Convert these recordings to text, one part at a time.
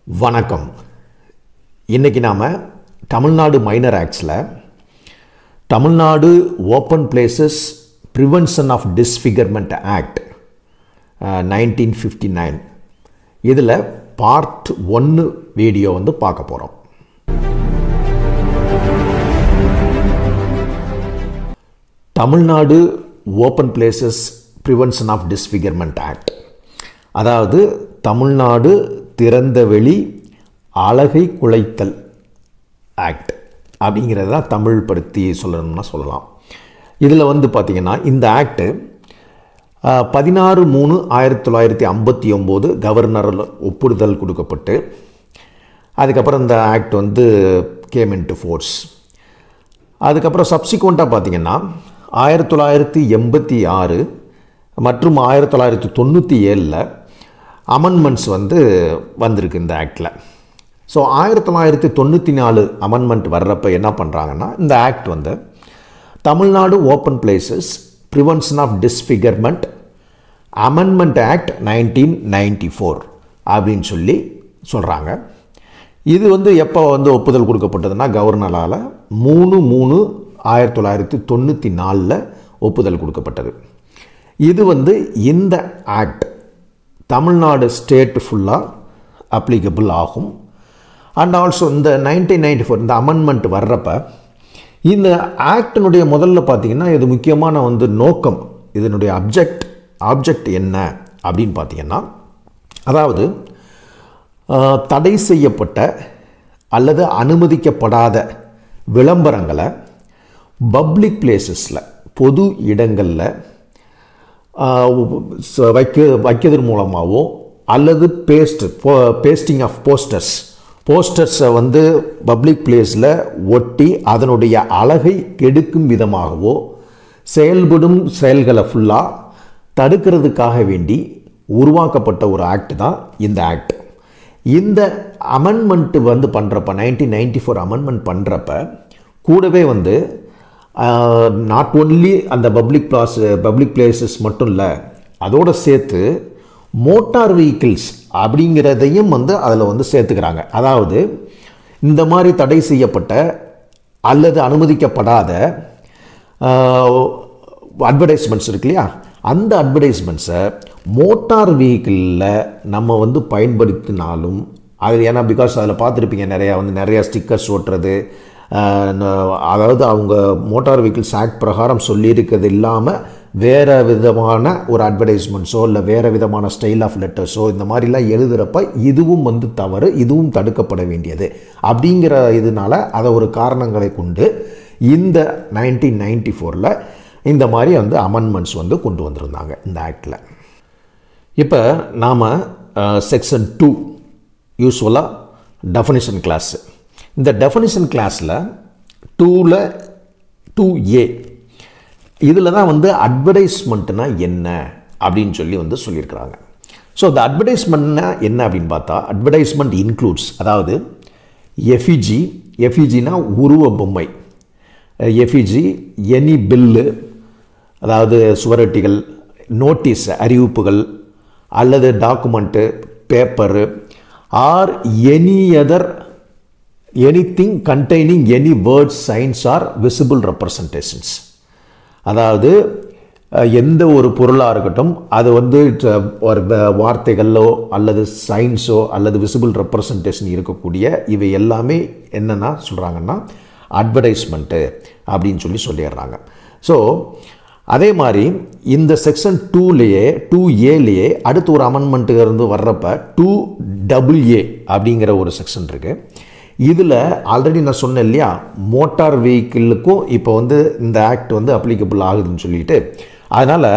வணக்கம். இன்னைக்கு நாம தமிழ்நாடு மைனர் ஆக்ட்ஸில் Tamil Nadu open places prevention of disfigurement act 1959 இதில் பார்ட் 1 வீடியோ பார்க்க போகிறோம். Tamil Nadu open places prevention of disfigurement act, அதாவது தமிழ்நாடு திறந்தவெளி அழகை குலைத்தல் ஆக்ட் அப்படிங்கிறத தமிழ் படுத்தி சொல்லணும்னா சொல்லலாம். இதில் பார்த்திங்கன்னா இந்த ஆக்டு 16/3/1959 கவர்னர் ஒப்புதல் கொடுக்கப்பட்டு அதுக்கப்புறம் இந்த ஆக்ட் கேம் இன்டு ஃபோர்ஸ். அதுக்கப்புறம் சப்சிக்வெண்ட்டாக பார்த்திங்கன்னா 1986 மற்றும் 1997 அமெண்ட்மெண்ட்ஸ் வந்திருக்கு இந்த ஆக்டில். ஸோ 1994 அமெண்ட்மெண்ட் வர்றப்போ என்ன பண்ணுறாங்கன்னா, இந்த act Tamil Nadu open places prevention of disfigurement amendment act 1994 அப்படின்னு சொல்கிறாங்க. இது எப்போ ஒப்புதல் கொடுக்கப்பட்டதுன்னா, கவர்னரால் 3/3/1994 ஒப்புதல் கொடுக்கப்பட்டது. இது இந்த ஆக்ட் தமிழ்நாடு ஸ்டேட் ஃபுல்லாக அப்ளிகபிள் ஆகும். அண்ட் ஆல்சோ இந்த 1994 இந்த அமெண்ட்மெண்ட் வர்றப்ப இந்த ஆக்டினுடைய முதல்ல பார்த்திங்கன்னா இது முக்கியமான நோக்கம், இதனுடைய ஆப்ஜெக்ட் என்ன அப்படின்னு பார்த்திங்கன்னா, அதாவது தடை செய்யப்பட்ட அல்லது அனுமதிக்கப்படாத விளம்பரங்களை பப்ளிக் பிளேசஸில் பொது இடங்களில் வைக்கிறதன் மூலமாகவோ அல்லது பேஸ்டிங் ஆஃப் போஸ்டர்ஸை பப்ளிக் பிளேஸில் ஒட்டி அதனுடைய அழகை கெடுக்கும் விதமாகவோ செயல்படும் செயல்களை ஃபுல்லாக தடுக்கிறதுக்காக வேண்டி உருவாக்கப்பட்ட ஒரு ஆக்ட் தான் இந்த ஆக்ட். இந்த அமெண்ட்மெண்ட் பண்ணுறப்ப 1994 அமெண்ட்மெண்ட் பண்ணுறப்ப கூடவே நாட் ஒன்லி அந்த பப்ளிக் பிளேசஸ் மட்டும் இல்லை, அதோடு சேர்த்து மோட்டார் வெஹிக்கிள்ஸ் அப்படிங்கிறதையும் அதில் சேர்த்துக்கிறாங்க. அதாவது இந்த மாதிரி தடை செய்யப்பட்ட அல்லது அனுமதிக்கப்படாத அட்வர்டைஸ்மெண்ட்ஸ் இருக்கு இல்லையா, அந்த அட்வர்டைஸ்மெண்ட்ஸை மோட்டார் வெஹிக்கிளில் நம்ம பயன்படுத்தினாலும் அது ஏன்னா பிகாஸ் அதில் பார்த்துருப்பீங்க நிறையா ஸ்டிக்கர்ஸ் ஓட்டுறது, அதாவது அவங்க மோட்டார் வெஹிக்கிள்ஸ் ஆக்ட் பிரகாரம் சொல்லியிருக்கிறது இல்லாமல் வேறு விதமான ஒரு அட்வர்டைஸ்மெண்ட்ஸோ இல்லை வேறு விதமான ஸ்டைல் ஆஃப் லெட்டர்ஸோ இந்த மாதிரிலாம் எழுதுகிறப்ப இதுவும் தவறு, இதுவும் தடுக்கப்பட வேண்டியது அப்படிங்கிற இதனால் அதை ஒரு காரணங்களை கொண்டு இந்த 1994 இந்த மாதிரி அமெண்ட்மெண்ட்ஸ் கொண்டு வந்திருந்தாங்க இந்த ஆக்டில். இப்போ நாம் செக்ஷன் 2 யூஸ்வலாக டெஃபினிஷன் கிளாஸு, இந்த டெஃபினிஷன் கிளாஸில் 2A இதில் தான் அட்வர்டைஸ்மெண்ட்னா என்ன அப்படின்னு சொல்லியிருக்கிறாங்க. ஸோ இந்த அட்வர்டைஸ்மெண்ட்னா என்ன அப்படின்னு பார்த்தா, அட்வர்டைஸ்மெண்ட் இன்க்ளூட்ஸ், அதாவது எஃபிஜினா உருவ பொம்மை, எஃபிஜி எனி பில்லு, அதாவது சுவரொட்டிகள், நோட்டீஸ் அறிவிப்புகள் அல்லது document paper or anything containing any words science are visible representations. அதாவது எந்த ஒரு பொருளாக இருக்கட்டும், அது ஒரு வார்த்தைகளோ அல்லது சைன்ஸோ அல்லது விசிபிள் ரெப்ரசன்டேஷன் இருக்கக்கூடிய இவை எல்லாமே என்னென்னா சொல்கிறாங்கன்னா அட்வர்டைஸ்மெண்ட்டு அப்படின்னு சொல்லிடுறாங்க. ஸோ அதே மாதிரி இந்த செக்ஷன் 2Aலேயே அடுத்து ஒரு அமெண்ட்மெண்ட்டு வர்றப்ப 2AA அப்படிங்கிற ஒரு செக்ஷன் இருக்குது. இதில் ஆல்ரெடி நான் சொன்னேன் இல்லையா, மோட்டார் வெஹிக்கிளுக்கும் இப்போ இந்த ஆக்ட் அப்ளிகபிள் ஆகுதுன்னு சொல்லிட்டு, அதனால்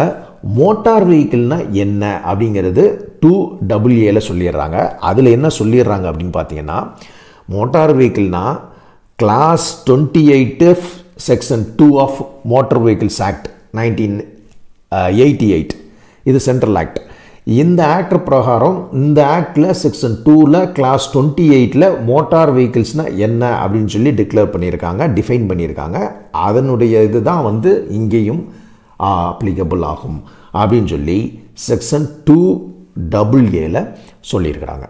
மோட்டார் வெஹிக்கிள்னா என்ன அப்படிங்கிறது 2AA சொல்லிடுறாங்க. அதில் என்ன சொல்லிடுறாங்க அப்படின்னு பார்த்தீங்கன்னா, மோட்டார் வெஹிக்கிள்னா clause 28 section 2 of motor vehicles act 1988, இது சென்ட்ரல் ஆக்ட். இந்த ஆக்ட் பிரகாரம் இந்த ஆக்டில் செக்ஷன் 2ல் கிளாஸ் 28ல் மோட்டார் வெஹிக்கிள்ஸ்னால் என்ன அப்படின்னு டிக்ளேர் பண்ணியிருக்காங்க, டிஃபைன் பண்ணியிருக்காங்க. அதனுடைய இது தான் இங்கேயும் அப்ளிகபிள் ஆகும் அப்படின்னு செக்ஷன் 2AA சொல்லியிருக்கிறாங்க.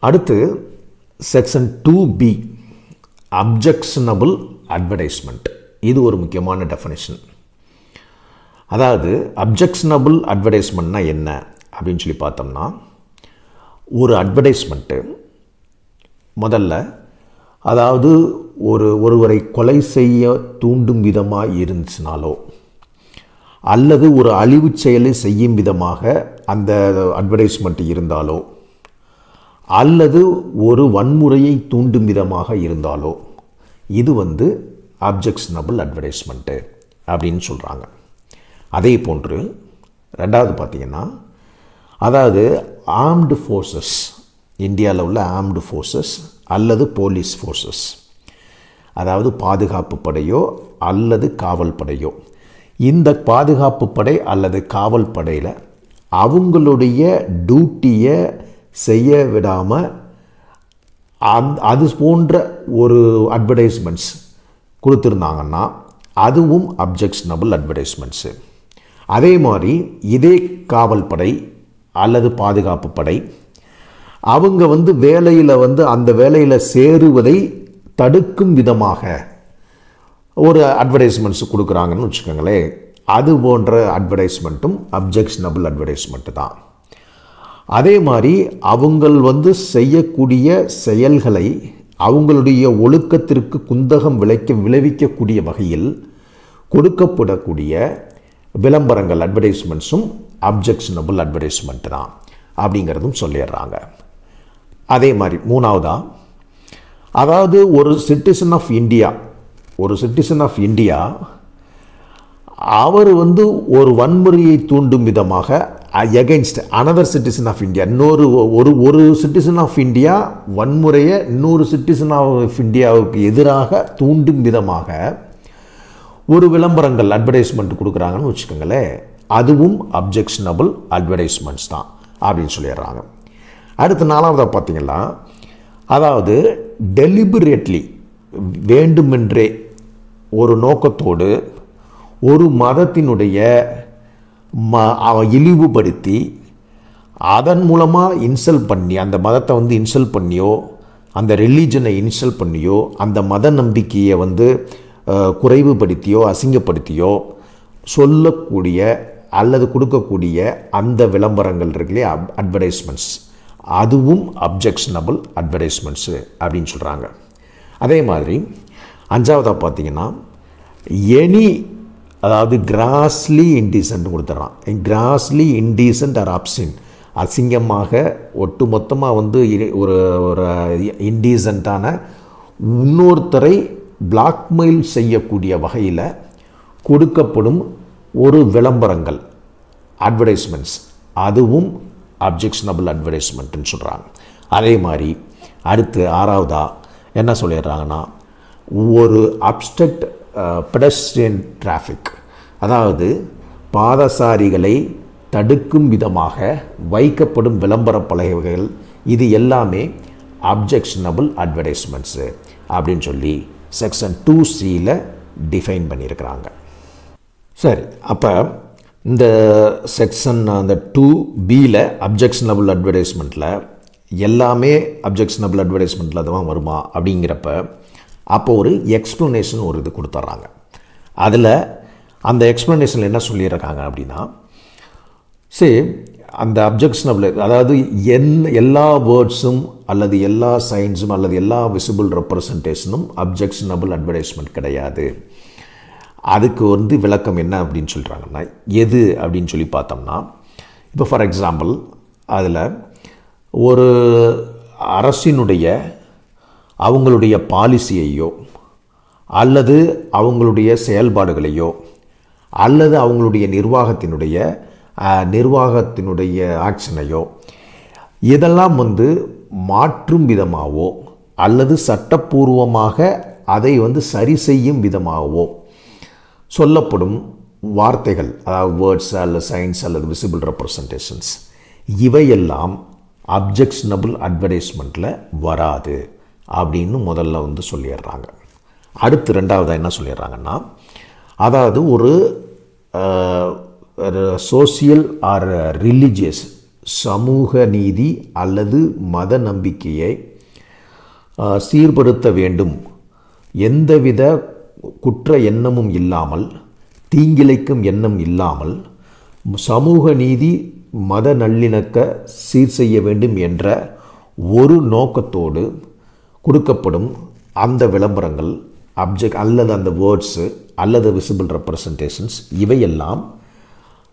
அடுத்து செக்ஷன் 2B அப்ஜெக்ஷனபிள் அட்வர்டைஸ்மெண்ட். இது ஒரு முக்கியமான டெஃபினேஷன். அதாவது அப்ஜெக்ஷனபிள் அட்வர்டைஸ்மெண்ட்னா என்ன அப்படின்னு சொல்லி பார்த்தோம்னா, ஒரு அட்வர்டைஸ்மெண்ட்டு முதல்ல அதாவது ஒருவரை கொலை செய்ய தூண்டும் விதமாக இருந்துச்சுனாலோ அல்லது ஒரு அழிவு செயலை செய்யும் விதமாக அந்த அட்வர்டைஸ்மெண்ட் இருந்தாலோ அல்லது ஒரு வன்முறையை தூண்டும் விதமாக இருந்தாலோ இது அப்ஜெக்ஷனபிள் அட்வர்டைஸ்மெண்ட்டு அப்படின்னு சொல்கிறாங்க. அதே போன்று ரெண்டாவது பார்த்திங்கன்னா, அதாவது ஆர்ம்டு ஃபோர்ஸஸ், இந்தியாவில் உள்ள ஆர்ம்டு ஃபோர்ஸஸ் அல்லது போலீஸ் ஃபோர்ஸஸ், அதாவது பாதுகாப்பு படையோ அல்லது காவல் படையோ, இந்த பாதுகாப்பு படை அல்லது காவல் படையில் அவங்களுடைய டியூட்டியை செய்ய விடாமல் அது போன்ற ஒரு அட்வர்டைஸ்மெண்ட்ஸ் கொடுத்துருந்தாங்கன்னா அதுவும் அப்ஜெக்ஷனபிள் அட்வர்டைஸ்மெண்ட்ஸு. அதே மாதிரி இதே காவல் படை அல்லது பாதுகாப்பு படை அவங்க வேலையில் அந்த வேலையில் சேருவதை தடுக்கும் விதமாக ஒரு அட்வர்டைஸ்மெண்ட்ஸ் கொடுக்குறாங்கன்னு வச்சுக்கோங்களேன், அது போன்ற அட்வர்டைஸ்மெண்ட்டும் அப்ஜெக்ஷனபிள் அட்வர்டைஸ்மெண்ட்டு தான். அதே மாதிரி அவங்கள் செய்யக்கூடிய செயல்களை அவங்களுடைய ஒழுக்கத்திற்கு குந்தகம் விளைவிக்கக்கூடிய வகையில் கொடுக்கப்படக்கூடிய விளம்பரங்கள் அட்வர்டைஸ்மெண்ட்ஸும் அப்ஜெக்ஷனபிள் அட்வர்டைஸ்மெண்ட் தான் அப்படிங்கிறதும் சொல்லிடுறாங்க. அதே மாதிரி மூணாவதா, அதாவது ஒரு சிட்டிசன் ஆஃப் இந்தியா அவர் ஒரு வன்முறையை தூண்டும் விதமாக against another citizen of India, ஒரு சிட்டிசன் ஆஃப் இந்தியா வன்முறையை இன்னொரு சிட்டிசன் ஆஃப் இந்தியாவுக்கு எதிராக தூண்டும் விதமாக ஒரு விளம்பரங்கள் அட்வர்டைஸ்மெண்ட் கொடுக்குறாங்கன்னு வச்சுக்கோங்களேன், அதுவும் அப்ஜெக்ஷனபிள் அட்வர்டைஸ்மெண்ட்ஸ் தான் அப்படின்னு சொல்லிடுறாங்க. அடுத்து நாலாவதாக பார்த்தீங்கன்னா, அதாவது டெலிபரேட்லி வேண்டுமென்றே ஒரு நோக்கத்தோடு ஒரு மதத்தினுடைய இழிவுபடுத்தி அதன் மூலமாக இன்சல்ட் பண்ணி அந்த மதத்தை இன்சல்ட் பண்ணியோ அந்த ரிலீஜனை இன்சல்ட் பண்ணியோ அந்த மத நம்பிக்கையை குறைவுபடுத்தியோ அசிங்கப்படுத்தியோ சொல்லக்கூடிய அல்லது கொடுக்கக்கூடிய அந்த விளம்பரங்கள் இருக்குல்லையே அட்வர்டைஸ்மெண்ட்ஸ், அதுவும் அப்ஜெக்ஷனபிள் அட்வர்டைஸ்மெண்ட்ஸு அப்படின்னு சொல்கிறாங்க. அதே மாதிரி அஞ்சாவதாக பார்த்தீங்கன்னா, அதாவது கிராஸ்லி இன்டீசன்ட் கொடுத்துட்றான். கிராஸ்லி இன்டீசன்ட் ஆர் அப்சின், அசிங்கமாக ஒட்டு மொத்தமாக ஒரு இன்டீசண்ட்டான இன்னொருத்தரை பிளாக்மெயில் செய்யக்கூடிய வகையில் கொடுக்கப்படும் ஒரு விளம்பரங்கள் அட்வர்டைஸ்மெண்ட்ஸ், அதுவும் அப்ஜெக்ஷனபிள் அட்வர்டைஸ்மெண்ட்டுன்னு சொல்கிறாங்க. அதே மாதிரி அடுத்து ஆறாவதாக என்ன சொல்லிடுறாங்கன்னா, ஒரு அப்ஸ்ட்ரக்ட் பெடஸ்ட்ரியன் டிராஃபிக், அதாவது பாதசாரிகளை தடுக்கும் விதமாக வைக்கப்படும் விளம்பர பலகைகள், இது எல்லாமே அப்ஜெக்ஷனபிள் அட்வர்டைஸ்மெண்ட்ஸு அப்படின்னு சொல்லி செக்ஷன் 2Cயில் டிஃபைன் பண்ணியிருக்கிறாங்க. சரி, அப்போ இந்த செக்ஷன் அந்த 2Bயில் அப்ஜெக்ஷனபிள் அட்வர்டைஸ்மெண்ட்டில் எல்லாமே அப்ஜெக்ஷனபிள் அட்வர்டைஸ்மெண்ட்டில் தான் வருமா அப்படிங்கிறப்ப அப்போ ஒரு எக்ஸ்ப்ளனேஷன் ஒரு இது கொடுத்துட்றாங்க. அதில் அந்த எக்ஸ்ப்ளனேஷனில் என்ன சொல்லியிருக்காங்க அப்படின்னா, சரி அந்த அப்ஜெக்ஷனபிள், அதாவது எல்லா வேர்ட்ஸும் அல்லது எல்லா சைன்ஸும் அல்லது எல்லா விசிபிள் ரெப்ரசன்டேஷனும் அப்ஜெக்ஷனபிள் அட்வர்டைஸ்மெண்ட் கிடையாது. அதுக்கு விளக்கம் என்ன அப்படின்னு சொல்கிறாங்கன்னா, எது அப்படின்னு சொல்லி பார்த்தோம்னா, இப்போ ஃபார் எக்ஸாம்பிள் அதில் ஒரு அரசினுடைய அவங்களுடைய பாலிசியையோ அல்லது அவங்களுடைய செயல்பாடுகளையோ அல்லது அவங்களுடைய நிர்வாகத்தினுடைய ஆக்ஷனையோ இதெல்லாம் மாற்றும் விதமாகவோ அல்லது சட்டப்பூர்வமாக அதை சரி செய்யும் விதமாகவோ சொல்லப்படும் வார்த்தைகள், அதாவது வேர்ட்ஸ் அல்லது சைன்ஸ் அல்லது விசிபிள் ரெப்ரசன்டேஷன்ஸ், இவையெல்லாம் அப்ஜெக்ஷனபிள் அட்வர்டைஸ்மெண்ட்டில் வராது அப்படின்னு முதல்ல சொல்லிடுறாங்க. அடுத்து ரெண்டாவதாக என்ன சொல்லிடுறாங்கன்னா, அதாவது ஒரு சோசியல் ஆர் ரிலீஜியஸ் சமூக நீதி அல்லது மத நம்பிக்கையை சீர்படுத்த வேண்டும், எந்தவித குற்ற எண்ணமும் இல்லாமல், தீங்கிழைக்கும் எண்ணம் இல்லாமல், சமூக நீதி மத நல்லிணக்க சீர் செய்ய வேண்டும் என்ற ஒரு நோக்கத்தோடு கொடுக்கப்படும் அந்த விளம்பரங்கள், அப்ஜெக்ட் அல்லது அந்த வேர்ட்ஸு அல்லது விசிபிள் ரெப்ரசன்டேஷன்ஸ் இவையெல்லாம்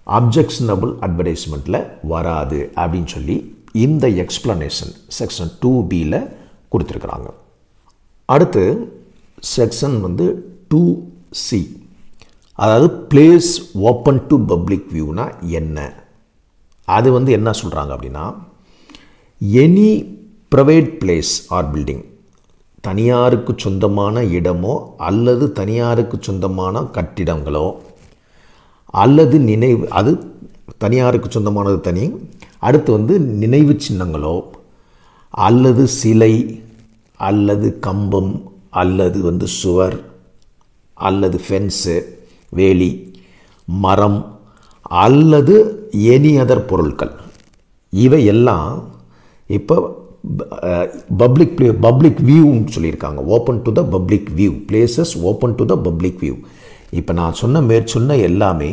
அப்ஜெக்ஷனபிள் அட்வர்டைஸ்மெண்ட்டில் வராது அப்படின்னு சொல்லி இந்த எக்ஸ்ப்ளனேஷன் செக்ஷன் 2Bயில் கொடுத்துருக்குறாங்க. அடுத்து செக்ஷன் 2C, அதாவது பிளேஸ் ஓப்பன் டு பப்ளிக் வியூனா என்ன? அது என்ன சொல்கிறாங்க அப்படின்னா, any private place or building, தனியாருக்கு சொந்தமான இடமோ அல்லது தனியாருக்கு சொந்தமான கட்டிடங்களோ அல்லது அது தனியாருக்கு சொந்தமானது தனி, அடுத்து நினைவு சின்னங்களோ அல்லது சிலை அல்லது கம்பம் அல்லது சுவர் அல்லது ஃபென்ஸு வேலி, மரம் அல்லது எனி அதர் பொருட்கள், இவையெல்லாம் இப்போ பப்ளிக் வியூன்னு சொல்லியிருக்காங்க. Open to the public view, places open to the public view. இப்போ நான் சொன்ன எல்லாமே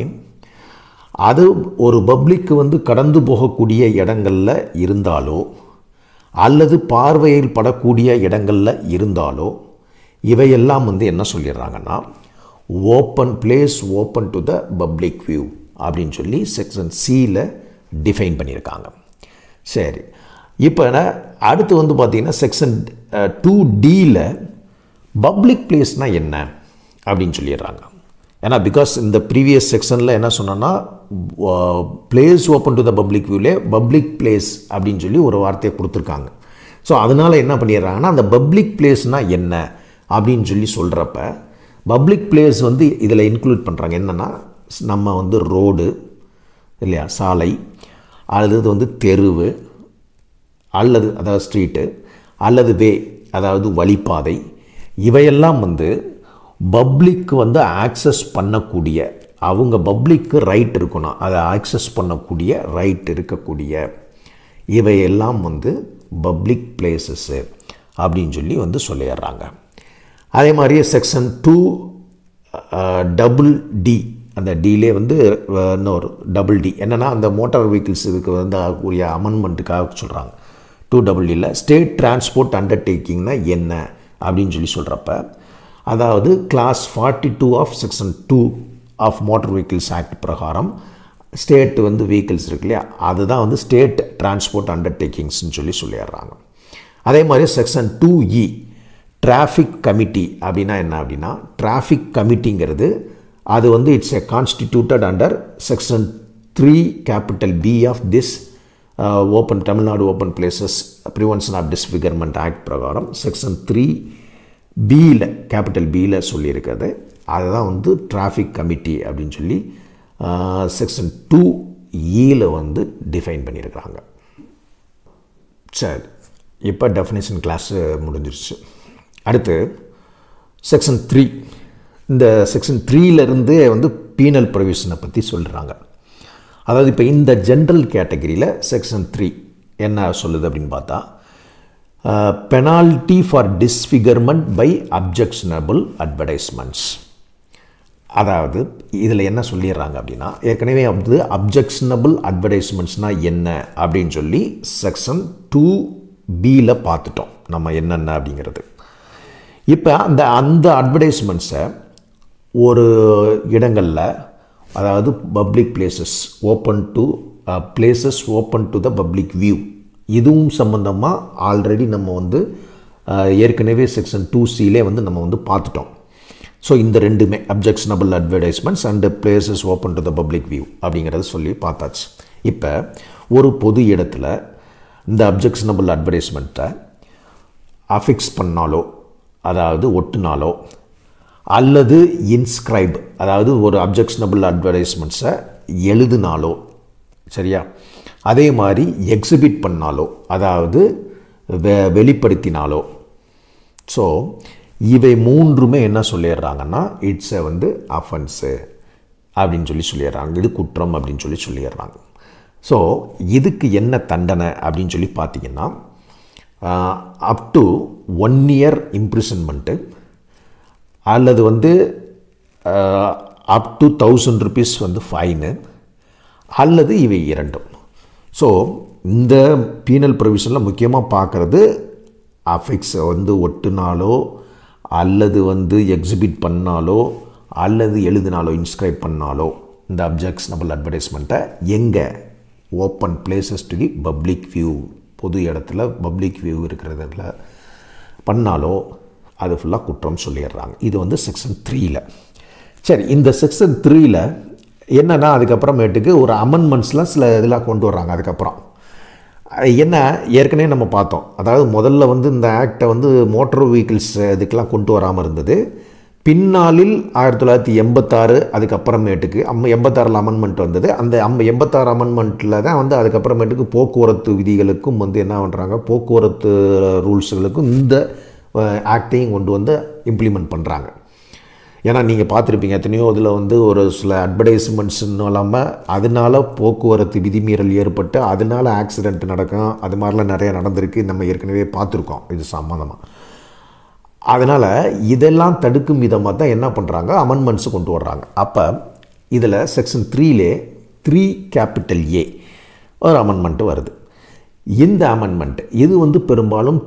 அது ஒரு பப்ளிக்கு கடந்து போகக்கூடிய இடங்களில் இருந்தாலோ அல்லது பார்வையில் படக்கூடிய இடங்களில் இருந்தாலோ இவையெல்லாம் என்ன சொல்லிடுறாங்கன்னா, open place open to the public view அப்படின்னு சொல்லி செக்ஷன் Cயில் டிஃபைன் பண்ணியிருக்காங்க. சரி, இப்போ அடுத்து பார்த்திங்கன்னா செக்ஷன் 2Dயில் பப்ளிக் பிளேஸ்னால் என்ன அப்படின்னு சொல்லிடுறாங்க. ஏன்னா பிகாஸ் இந்த ப்ரீவியஸ் செக்ஷனில் என்ன சொன்னோன்னா, பிளேஸ் ஓப்பன் டு த பப்ளிக் வியூலே பப்ளிக் பிளேஸ் அப்படின்னு சொல்லி ஒரு வார்த்தையை கொடுத்துருக்காங்க. ஸோ அதனால் என்ன பண்ணிடுறாங்கன்னா, அந்த பப்ளிக் பிளேஸ்னால் என்ன அப்படின்னு சொல்லி சொல்கிறப்ப பப்ளிக் பிளேஸ் இதில் இன்க்ளூட் பண்ணுறாங்க. என்னென்னா, நம்ம ரோடு இல்லையா, சாலை, அல்லது தெருவு அல்லது அதாவது ஸ்ட்ரீட்டு அல்லது வே அதாவது வழிப்பாதை, இவையெல்லாம் பப்ளிக்கு ஆக்சஸ் பண்ணக்கூடிய, அவங்க பப்ளிக்கு ரைட் இருக்கணும், அதை ஆக்சஸ் பண்ணக்கூடிய ரைட் இருக்கக்கூடிய இவையெல்லாம் பப்ளிக் பிளேசஸ்ஸு அப்படின்னு சொல்லி சொல்லிடுறாங்க. அதே மாதிரியே செக்ஷன் 2D, அந்த டிலே இன்னொரு டபுள் டி என்னென்னா, அந்த மோட்டார் வெஹிக்கிள்ஸ் இதுக்கு ஆகக்கூடிய அமெண்ட்மெண்ட்டுக்காக சொல்கிறாங்க. 2DDயில் ஸ்டேட் டிரான்ஸ்போர்ட் அண்டர்டேக்கிங்னா என்ன அப்படின்னு சொல்லி சொல்கிறப்ப, அதாவது clause 42 of section 2 of motor vehicles act பிரகாரம் ஸ்டேட் வெஹிக்கிள்ஸ் இருக்கு இல்லையா, அதுதான் ஸ்டேட் டிரான்ஸ்போர்ட் அண்டர்டேக்கிங்ஸ்ன்னு சொல்லிடுறாங்க. அதே மாதிரி செக்ஷன் 2E டிராஃபிக் கமிட்டி அப்படின்னா என்ன அப்படின்னா, டிராஃபிக் கமிட்டிங்கிறது அது it's a constituted under section 3B of this Tamil Nadu open places prevention of disfigurement act பிரகாரம் செக்ஷன் 3Bயில் B சொல்லியிருக்கிறது. அதுதான் டிராஃபிக் கமிட்டி அப்படின்னு சொல்லி செக்ஷன் 2Eயில் டிஃபைன் பண்ணியிருக்காங்க. சரி, இப்போ டெஃபினேஷன் கிளாஸ் முடிஞ்சிருச்சு. அடுத்து செக்ஷன் 3. இந்த செக்ஷன் 3லேருந்தே பீனல் ப்ரொவிஷனை பற்றி சொல்கிறாங்க. அதாவது இப்போ இந்த ஜென்ரல் கேட்டகரியில் செக்ஷன் 3 என்ன சொல்லுது அப்படின்னு பார்த்தா, penalty for disfigurement by objectionable advertisements. அதாவது இதில் என்ன சொல்லிடுறாங்க அப்படின்னா, ஏற்கனவே அப்ஜெக்ஷனபிள் அட்வர்டைஸ்மெண்ட்ஸ்னால் என்ன அப்படின்னு சொல்லி செக்ஷன் 2Bயில் பார்த்துட்டோம் நம்ம என்னென்ன அப்படிங்கிறது. இப்போ அந்த அட்வர்டைஸ்மெண்ட்ஸை ஒரு இடங்களில், அதாவது public places open to the public view, இதுவும் சம்பந்தமாக ஆல்ரெடி நம்ம ஏற்கனவே செக்ஷன் 2Cலே நம்ம பார்த்துட்டோம். ஸோ இந்த ரெண்டுமே objectionable advertisements and places open to the public view அப்படிங்கிறத சொல்லி பார்த்தாச்சு. இப்போ ஒரு பொது இடத்துல இந்த அப்ஜெக்ஷனபிள் அட்வர்டைஸ்மெண்ட்டை அஃபிக்ஸ் பண்ணாலோ, அதாவது ஒட்டுனாலோ, அல்லது இன்ஸ்கிரைப், அதாவது ஒரு அப்ஜெக்ஷனபிள் அட்வர்டைஸ்மெண்ட்ஸை எழுதினாலோ, சரியா, அதே மாதிரி எக்ஸிபிட் பண்ணாலோ, அதாவது வெளிப்படுத்தினாலோ, ஸோ இவை மூன்றுமே என்ன சொல்லிடுறாங்கன்னா, இட்ஸை அஃபென்ஸு அப்படின்னு சொல்லிடுறாங்க, இது குற்றம் அப்படின்னு சொல்லிடுறாங்க. ஸோ இதுக்கு என்ன தண்டனை அப்படின்னு சொல்லி பார்த்தீங்கன்னா அப் டு 1 year இம்ப்ரிசன்மெண்ட்டு அல்லது வந்து அப் டு 1000 rupees வந்து ஃபைனு அல்லது இவை இரண்டும். ஸோ இந்த பீனல் ப்ரொவிஷனில் முக்கியமாக பார்க்குறது அஃபிக்ஸ் வந்து ஒட்டுனாலோ அல்லது வந்து எக்ஸிபிட் பண்ணாலோ அல்லது எழுதினாலோ இன்ஸ்கிரைப் பண்ணாலோ இந்த அப்ஜெக்ஷனபிள் அட்வர்டைஸ்மெண்ட்டை எங்கே open places to the public view, பொது இடத்துல பப்ளிக் வியூ இருக்கிறதுல பண்ணாலோ அது ஃபுல்லாக குற்றம் சொல்லிடுறாங்க. இது வந்து செக்ஷன் 3ல். சரி, இந்த செக்ஷன் 3ல் என்னென்னா அதுக்கப்புறமேட்டுக்கு ஒரு அமெண்ட்மெண்ட்ஸ்லாம் சில இதெல்லாம் கொண்டு வர்றாங்க. அதுக்கப்புறம் என்ன ஏற்கனவே நம்ம பார்த்தோம். அதாவது முதல்ல வந்து இந்த ஆக்டை வந்து மோட்டார் வெஹிக்கிள்ஸ் இதுக்கெலாம் கொண்டு வராமல் இருந்தது. பின்னாளில் 1986 அதுக்கப்புறமேட்டுக்கு 86 அமெண்ட்மெண்ட் வந்தது. அந்த 86 அமெண்ட்மெண்ட்டில் தான் வந்து அதுக்கப்புறமேட்டுக்கு போக்குவரத்து விதிகளுக்கும் வந்து என்ன பண்ணுறாங்க, போக்குவரத்து ரூல்ஸுகளுக்கும் இந்த ஆக்டையும் கொண்டு வந்து இம்ப்ளிமெண்ட் பண்ணுறாங்க. ஏன்னா நீங்கள் பார்த்துருப்பீங்க எத்தனையோ இதில் வந்து ஒரு சில அட்வர்டைஸ்மெண்ட்ஸ்ன்னு இல்லாமல் அதனால் போக்குவரத்து விதிமீறல் ஏற்பட்டு அதனால் ஆக்சிடெண்ட் நடக்கும். அது மாதிரிலாம் நிறைய நடந்திருக்கு, நம்ம ஏற்கனவே பார்த்துருக்கோம் இது சம்மந்தமாக. அதனால் இதெல்லாம் தடுக்கும் விதமாக தான் என்ன பண்ணுறாங்க, அமெண்ட்மெண்ட்ஸு கொண்டு வர்றாங்க. அப்போ இதில் செக்ஷன் 3லே 3A ஒரு அமெண்ட்மெண்ட்டு வருது. இந்த அமெண்ட்மெண்ட் இது வந்து பெரும்பாலும்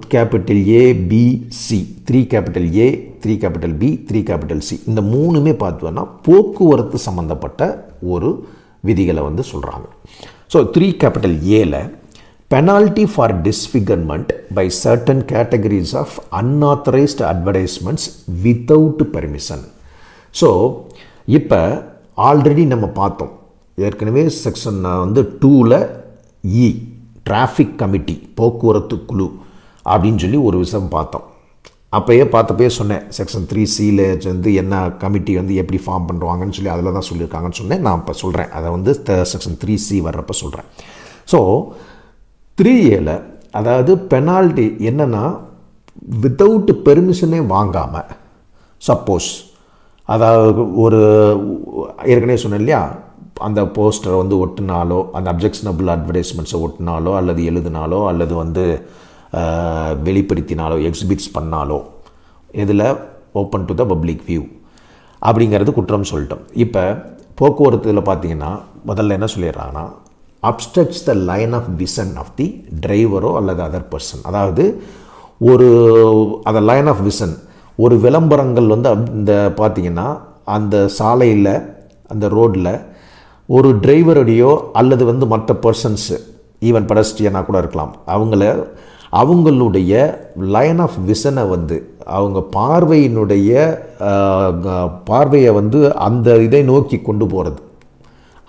A, B, C 3A, 3B, 3C இந்த மூணுமே பார்த்தோன்னா போக்குவரத்து சம்மந்தப்பட்ட ஒரு விதிகளை வந்து சொல்கிறாங்க. ஸோ 3Aல penalty for disfigurement by certain categories of unauthorized advertisements without permission. So இப்போ ஆல்ரெடி நம்ம பார்த்தோம் ஏற்கனவே செக்ஷன் வந்து 2ல் டிராஃபிக் கமிட்டி போக்குவரத்து குழு அப்படின்னு சொல்லி ஒரு விஷயம் பார்த்தோம். அப்போயே பார்த்தப்பே சொன்னேன் செக்ஷன் 3Cயில் வந்து என்ன கமிட்டி வந்து எப்படி ஃபார்ம் பண்ணுவாங்கன்னு சொல்லி அதில் தான் சொல்லியிருக்காங்கன்னு சொன்னேன். நான் இப்போ சொல்கிறேன், அதை வந்து செக்ஷன் 3C வர்றப்போ சொல்கிறேன். ஸோ 3Aல அதாவது பெனால்ட்டி என்னென்னா வித்தவுட் பெர்மிஷனே வாங்காமல் சப்போஸ் அதாவது ஒரு ஏற்கனவே சொன்னேன் இல்லையா, அந்த போஸ்டரை வந்து ஒட்டினாலோ அந்த அப்ஜெக்ஷனபிள் அட்வர்டைஸ்மெண்ட்ஸை ஒட்டினாலோ அல்லது எழுதினாலோ அல்லது வந்து வெளிப்படுத்தினாலோ எக்ஸிபிட்ஸ் பண்ணாலோ இதில் open to the public view அப்படிங்கிறது குற்றம் சொல்லிட்டோம். இப்போ போக்குவரத்தில் பார்த்தீங்கன்னா முதல்ல என்ன சொல்லிடுறாங்கன்னா obstructs the line of vision of the டிரைவரோ அல்லது அதர் பர்சன். அதாவது ஒரு அந்த லைன் ஆஃப் விசன் ஒரு விளம்பரங்கள் வந்து இந்த பார்த்தீங்கன்னா அந்த சாலையில் அந்த ரோடில் ஒரு டிரைவருடையோ அல்லது வந்து மற்ற பர்சன்ஸு ஈவன் பெடஸ்ட்ரியனாக கூட இருக்கலாம், அவங்களுடைய லைன் ஆஃப் விசனை வந்து அவங்க பார்வையை வந்து அந்த இதை நோக்கி கொண்டு போகிறது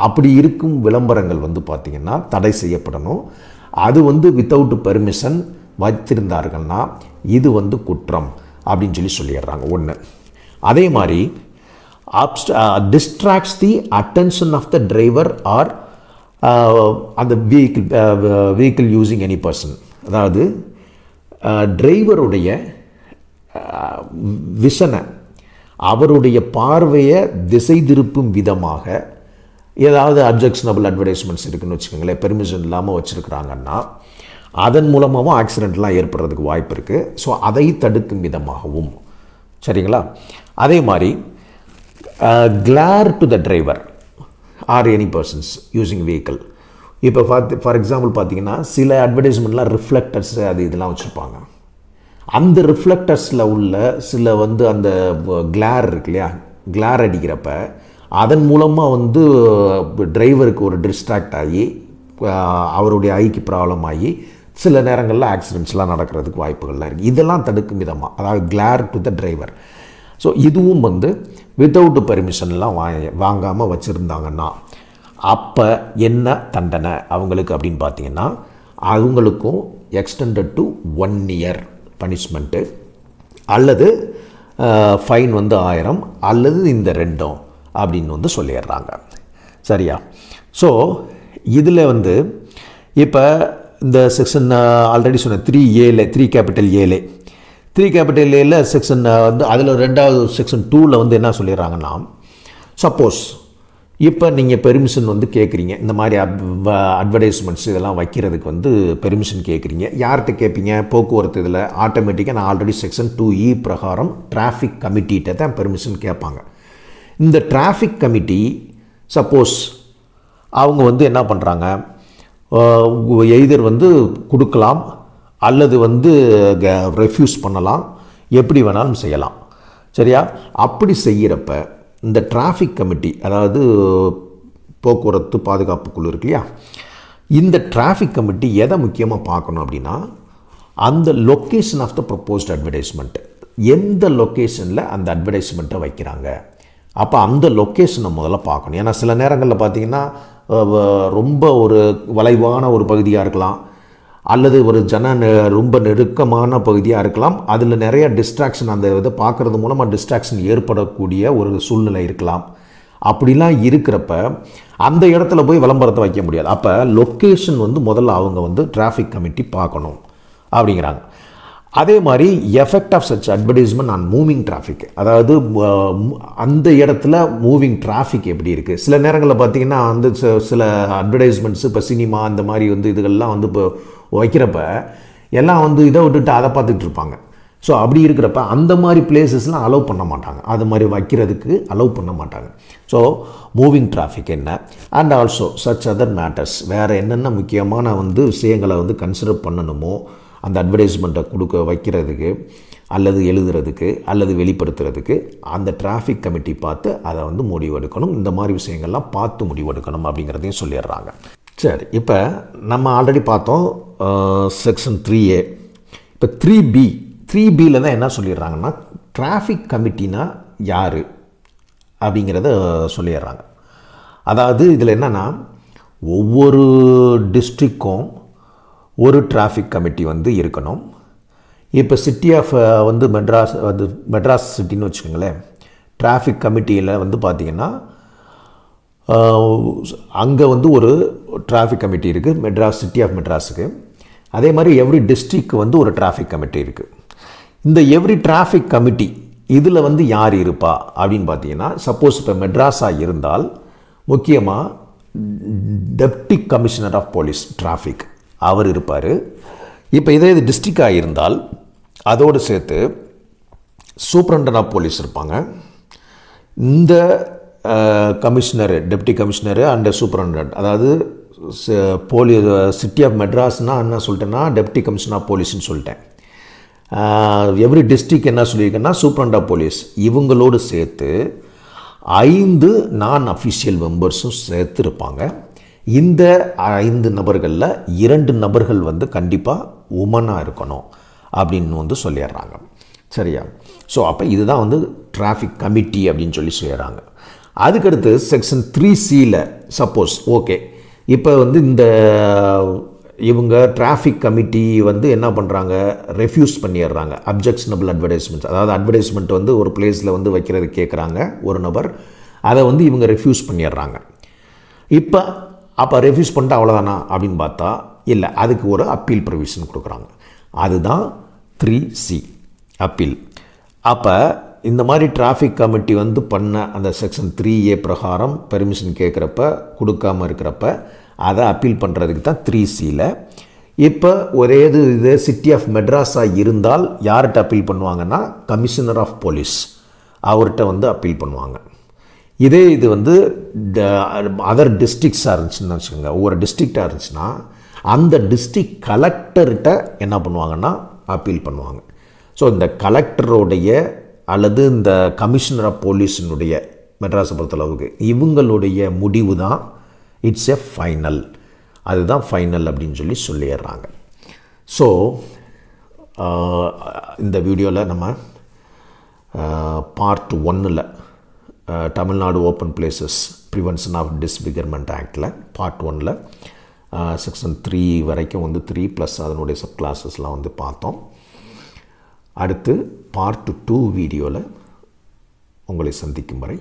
அப்படி இருக்கும் விளம்பரங்கள் வந்து பார்த்திங்கன்னா தடை செய்யப்படணும். அது வந்து வித்தவுட் பெர்மிஷன் வச்சிருந்தார்கள்னா இது வந்து குற்றம் அப்படின்னு சொல்லிடுறாங்க. ஒன்று அதே மாதிரி distracts the attention of the driver or the vehicle using any person. அதாவது டிரைவருடைய விஷனை அவருடைய பார்வையை திசை திருப்பும் விதமாக ஏதாவது அப்ஜெக்ஷனபிள் அட்வர்டைஸ்மெண்ட்ஸ் இருக்குதுன்னு வச்சுக்கோங்களேன், பெர்மிஷன் இல்லாமல் வச்சுருக்கிறாங்கன்னா அதன் மூலமாகவும் ஆக்சிடெண்ட்லாம் ஏற்படுறதுக்கு வாய்ப்பு இருக்குது. ஸோ அதை தடுக்கும் விதமாகவும் சரிங்களா. அதே மாதிரி glare to the driver or any persons using vehicle. இப்போ ஃபார் எக்ஸாம்பிள் பார்த்தீங்கன்னா சில அட்வர்டைஸ்மெண்ட்லாம் ரிஃப்ளெக்டர்ஸ் அது இதெல்லாம் வச்சுருப்பாங்க. அந்த ரிஃப்ளெக்டர்ஸில் உள்ள சில வந்து அந்த கிளார் இருக்கு இல்லையா, கிளார் அடிக்கிறப்ப அதன் மூலமாக வந்து டிரைவருக்கு ஒரு டிஸ்ட்ராக்ட் ஆகி அவருடைய ஐக்கு ப்ராப்ளம் ஆகி சில நேரங்களில் ஆக்சிடென்ட்ஸ்லாம் நடக்கிறதுக்கு வாய்ப்புகள்லாம் இருக்குது. இதெல்லாம் தடுக்கும் விதமாக அதாவது கிளார் டு த டிரைவர். ஸோ இதுவும் வந்து வித்தவுட் பெர்மிஷன்லாம் வாங்காமல் வச்சுருந்தாங்கன்னா அப்போ என்ன தண்டனை அவங்களுக்கு அப்படின்னு பார்த்தீங்கன்னா அவங்களுக்கும் எக்ஸ்டெண்டட் டு 1 year பனிஷ்மெண்ட்டு அல்லது ஃபைன் வந்து 1000 அல்லது இந்த ரெண்டும் அப்படின்னு வந்து சொல்லிடுறாங்க. சரியா. ஸோ இதில் வந்து இப்போ இந்த செக்ஷன் ஆல்ரெடி சொன்ன 3A 3A செக்ஷன் வந்து அதில் ரெண்டாவது செக்ஷன் 2ல் வந்து என்ன சொல்லிடுறாங்கன்னா சப்போஸ் இப்போ நீங்கள் பெர்மிஷன் வந்து கேட்குறீங்க, இந்த மாதிரி அட்வர்டைஸ்மெண்ட்ஸ் இதெல்லாம் வைக்கிறதுக்கு வந்து பெர்மிஷன் கேட்குறீங்க. யார்கிட்ட கேட்பீங்க? போக்குவரத்து இதில் ஆட்டோமேட்டிக்காக நான் ஆல்ரெடி செக்ஷன் 2E பிரகாரம் டிராஃபிக் கமிட்டிகிட்ட தான் பெர்மிஷன் கேட்பாங்க. இந்த டிராஃபிக் கமிட்டி சப்போஸ் அவங்க வந்து என்ன பண்ணுறாங்க, எய்தர் வந்து கொடுக்கலாம் அல்லது வந்து ரெஃப்யூஸ் பண்ணலாம், எப்படி வேணாலும் செய்யலாம். சரியா? அப்படி செய்கிறப்ப இந்த டிராஃபிக் கமிட்டி, அதாவது போக்குவரத்து பாதுகாப்பு குழு இருக்கு இல்லையா, இந்த டிராஃபிக் கமிட்டி எதை முக்கியமாக பார்க்கணும் அப்படின்னா, அந்த location of the proposed advertisement, எந்த லொக்கேஷனில் அந்த அட்வர்டைஸ்மெண்ட்டை வைக்கிறாங்க. அப்போ அந்த லொக்கேஷனை முதல்ல பார்க்கணும். ஏன்னா சில நேரங்களில் பார்த்திங்கன்னா ரொம்ப ஒரு வளைவான ஒரு பகுதியாக இருக்கலாம், அல்லது ஒரு ரொம்ப நெருக்கமான பகுதியாக இருக்கலாம். அதில் நிறைய டிஸ்ட்ராக்ஷன், அந்த இதை பார்க்குறது மூலமாக டிஸ்ட்ராக்ஷன் ஏற்படக்கூடிய ஒரு சூழ்நிலை இருக்கலாம். அப்படிலாம் இருக்கிறப்ப அந்த இடத்துல போய் விளம்பரத்தை வைக்க முடியாது. அப்போ லொக்கேஷன் வந்து முதல்ல அவங்க வந்து டிராஃபிக் கமிட்டி பார்க்கணும் அப்படிங்கிறாங்க. அதே மாதிரி effect of such advertisement on moving traffic, அதாவது அந்த இடத்துல மூவிங் டிராஃபிக் எப்படி இருக்குது. சில நேரங்களில் பார்த்திங்கன்னா வந்து சில அட்வர்டைஸ்மெண்ட்ஸு இப்போ சினிமா அந்த மாதிரி வந்து இதுகள்லாம் வந்து இப்போ வைக்கிறப்ப எல்லாம் வந்து இதை விட்டுட்டு அதை பார்த்துட்டு இருப்பாங்க. ஸோ அப்படி இருக்கிறப்ப அந்த மாதிரி பிளேசஸ்லாம் அலோவ் பண்ண மாட்டாங்க, அது மாதிரி வைக்கிறதுக்கு அலோவ் பண்ண மாட்டாங்க. ஸோ மூவிங் டிராஃபிக் என்ன, and also such other matters, வேறு என்னென்ன முக்கியமான வந்து விஷயங்களை வந்து கன்சிடர் பண்ணணுமோ அந்த அட்வர்டைஸ்மெண்ட்டை வைக்கிறதுக்கு அல்லது எழுதுறதுக்கு அல்லது வெளிப்படுத்துறதுக்கு அந்த டிராஃபிக் கமிட்டி பார்த்து அதை வந்து முடிவெடுக்கணும். இந்த மாதிரி விஷயங்கள்லாம் பார்த்து முடிவெடுக்கணும் அப்படிங்கிறதையும் சொல்லிடுறாங்க. சரி, இப்போ நம்ம ஆல்ரெடி பார்த்தோம் செக்ஷன் 3A. இப்போ 3Bயில் தான் என்ன சொல்லிடுறாங்கன்னா, டிராஃபிக் கமிட்டினா யார் அப்படிங்கிறத சொல்லிடுறாங்க. அதாவது இதில் என்னென்னா, ஒவ்வொரு டிஸ்ட்ரிக்கும் ஒரு டிராஃபிக் கமிட்டி வந்து இருக்கணும். இப்போ சிட்டி ஆஃப் வந்து மெட்ராஸ் சிட்டின்னு வச்சுக்கோங்களேன். டிராஃபிக் கமிட்டியில் வந்து பார்த்திங்கன்னா அங்கே வந்து ஒரு டிராஃபிக் கமிட்டி இருக்குது சிட்டி ஆஃப் மெட்ராஸுக்கு. அதே மாதிரி எவ்ரி டிஸ்ட்ரிக்ட் வந்து ஒரு டிராஃபிக் கமிட்டி இருக்குது. இந்த எவ்ரி டிராஃபிக் கமிட்டி இதில் வந்து யார் இருப்பா அப்படின்னு பார்த்தீங்கன்னா, சப்போஸ் இப்போ மெட்ராஸாக இருந்தால் முக்கியமாக deputy commissioner of police traffic அவர் இருப்பார். இப்போ இதே இது டிஸ்ட்ரிக்டாக இருந்தால் அதோடு சேர்த்து சூப்பரண்டன்ட் ஆஃப் போலீஸ் இருப்பாங்க. இந்த commissioner, deputy commissioner and superintendent, அதாவது சிட்டி ஆஃப் மெட்ராஸ்னால் என்ன சொல்லிட்டேன்னா டெப்டி கமிஷனர் ஆஃப் போலீஸ்ன்னு சொல்லிட்டேன். எவ்ரி டிஸ்ட்ரிக்ட் என்ன சொல்லியிருக்கேன்னா சூப்பரண்டன்ட் ஆஃப் போலீஸ், இவங்களோடு சேர்த்து 5 நான் அஃபிஷியல் மெம்பர்ஸும் சேர்த்து இருப்பாங்க. இந்த 5 நபர்களில் 2 நபர்கள் வந்து கண்டிப்பாக உமனாக இருக்கணும் அப்படின்னு வந்து சொல்லிடுறாங்க. சரியா? ஸோ அப்போ இதுதான் வந்து டிராஃபிக் கமிட்டி அப்படின்னு சொல்லி சொல்லிடுறாங்க. அதுக்கடுத்து செக்ஷன் 3Cயில் சப்போஸ் ஓகே, இப்போ வந்து இந்த இவங்க டிராஃபிக் கமிட்டி வந்து என்ன பண்ணுறாங்க, ரெஃப்யூஸ் பண்ணிடுறாங்க அப்ஜெக்ஷனபிள் அட்வர்டைஸ்மெண்ட்ஸ். அதாவது அட்வர்டைஸ்மெண்ட் வந்து ஒரு பிளேஸில் வந்து வைக்கிறது கேட்குறாங்க ஒரு நபர், அதை வந்து இவங்க ரெஃப்யூஸ் பண்ணிடுறாங்க. அப்போ ரெஃப்யூஸ் பண்ணிட்டு அவ்வளோதானா அப்படின்னு பார்த்தா இல்லை, அதுக்கு ஒரு அப்பீல் ப்ரொவிஷன் கொடுக்குறாங்க. அதுதான் 3C அப்பீல். அப்போ இந்த மாதிரி டிராஃபிக் கமிட்டி வந்து பண்ண அந்த செக்ஷன் 3A பிரகாரம் பெர்மிஷன் கேட்குறப்ப கொடுக்காமல் இருக்கிறப்ப அதை அப்பீல் பண்ணுறதுக்கு தான் 3Cயில். இப்போ ஒரே இது சிட்டி ஆஃப் மெட்ராஸாக இருந்தால் யார்கிட்ட அப்பீல் பண்ணுவாங்கன்னா கமிஷனர் ஆஃப் போலீஸ், அவர்கிட்ட வந்து அப்பீல் பண்ணுவாங்க. இதே இது வந்து அதர் டிஸ்ட்ரிக்ஸாக இருந்துச்சுன்னு வச்சுக்கோங்க, ஒவ்வொரு டிஸ்ட்ரிக்டாக இருந்துச்சுன்னா அந்த டிஸ்ட்ரிக்ட் கலெக்டர்கிட்ட என்ன பண்ணுவாங்கன்னா அப்பீல் பண்ணுவாங்க. ஸோ இந்த கலெக்டருடைய அல்லது இந்த கமிஷனர் ஆஃப் போலீஸினுடைய மெட்ராஸை பொறுத்தளவுக்கு இவங்களுடைய முடிவு தான் இட்ஸ் எ ஃபைனல், அதுதான் ஃபைனல் அப்படின்னு சொல்லி சொல்லிடுறாங்க. ஸோ இந்த வீடியோவில் நம்ம பார்ட் 1ல் Tamil Nadu open places prevention of disfigurement ஆக்டில் பார்ட் 1ல் செக்ஷன் 3 வரைக்கும் வந்து 3+ அதனுடைய சப் கிளாஸஸ்லாம் வந்து பார்த்தோம். அடுத்து பார்ட் 2 வீடியோவில் உங்களை சந்திக்கும் வரை